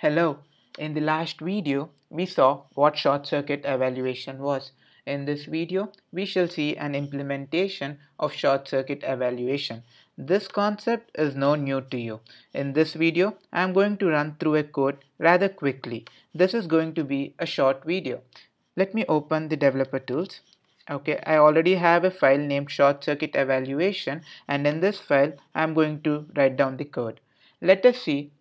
Hello, in the last video we saw what short circuit evaluation was. In this video we shall see an implementation of short circuit evaluation. This concept is no new to you. In this video I am going to run through a code rather quickly. This is going to be a short video. Let me open the developer tools. Okay, I already have a file named short circuit evaluation, and in this file I am going to write down the code. Let us see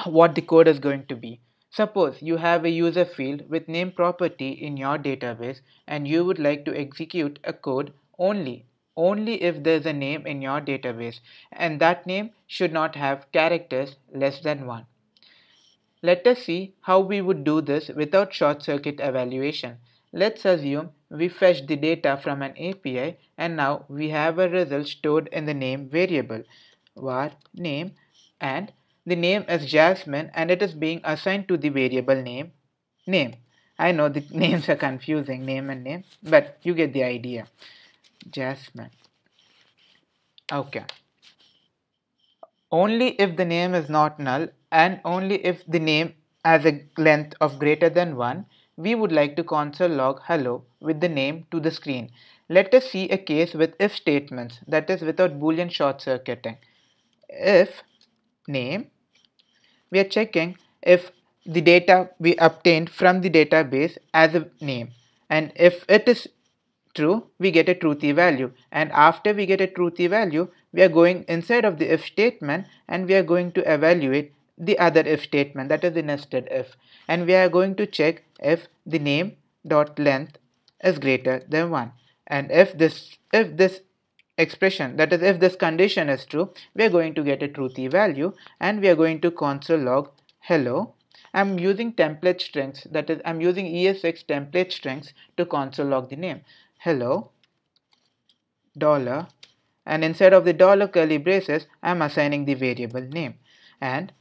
what the code is going to be. Suppose you have a user field with name property in your database and you would like to execute a code only if there is a name in your database, and that name should not have characters less than 1. Let us see how we would do this without short circuit evaluation. Let's assume we fetch the data from an API and now we have a result stored in the name variable var name, and the name is Jasmine and it is being assigned to the variable name. I know the names are confusing, name and name, but you get the idea. Jasmine. Okay. Only if the name is not null and only if the name has a length of greater than 1, we would like to console log hello with the name to the screen. Let us see a case with if statements, that is without Boolean short circuiting. If name, we are checking if the data we obtained from the database as a name, and if it is true we get a truthy value, and after we get a truthy value we are going inside of the if statement and we are going to evaluate the other if statement, that is the nested if, and we are going to check if the name dot length is greater than 1, and if this expression, that is if this condition is true, we are going to get a truthy value and we are going to console log hello. I'm using template strings, that is I'm using ESX template strings to console log the name hello dollar, and inside of the dollar curly braces I'm assigning the variable name, and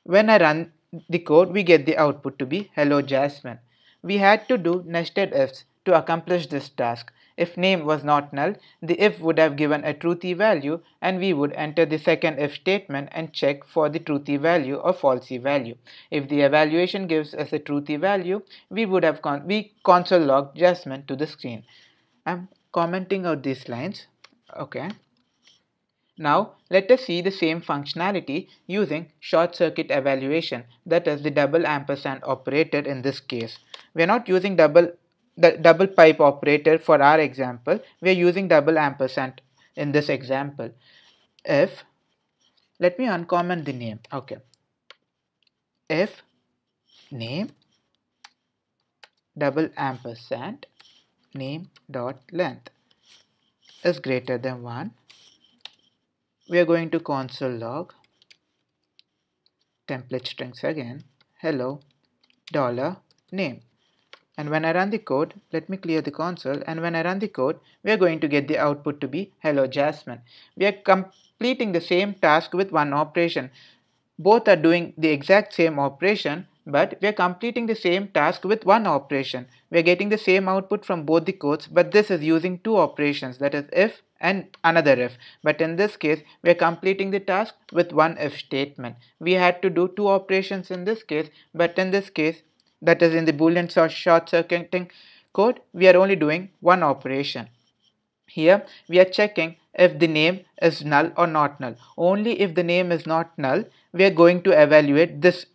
when I run the code we get the output to be hello Jasmine. We had to do nested ifs to accomplish this task. If name was not null, the if would have given a truthy value and we would enter the second if statement and check for the truthy value or falsy value. If the evaluation gives us a truthy value, we would have console log Jasmine to the screen. I'm commenting out these lines. Okay. Now let us see the same functionality using short circuit evaluation, that is the double ampersand operator in this case. We are not using the double pipe operator for our example, we are using double ampersand in this example. If, let me uncomment the name, okay, if name double ampersand name dot length is greater than 1, we are going to console log template strings again hello dollar name, and when I run the code, let me clear the console, and when I run the code we are going to get the output to be hello Jasmine. We are completing the same task with one operation. Both are doing the exact same operation, but we are completing the same task with one operation. We are getting the same output from both the codes, but this is using two operations, that is if and another if. But in this case, we are completing the task with one if statement. We had to do two operations in this case, but in this case, that is in the Boolean short circuiting code, we are only doing one operation. Here we are checking if the name is null or not null. Only if the name is not null, we are going to evaluate this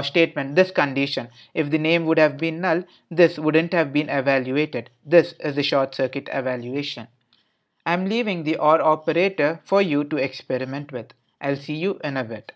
statement, this condition. If the name would have been null, this wouldn't have been evaluated. This is the short circuit evaluation. I'm leaving the OR operator for you to experiment with. I'll see you in a bit.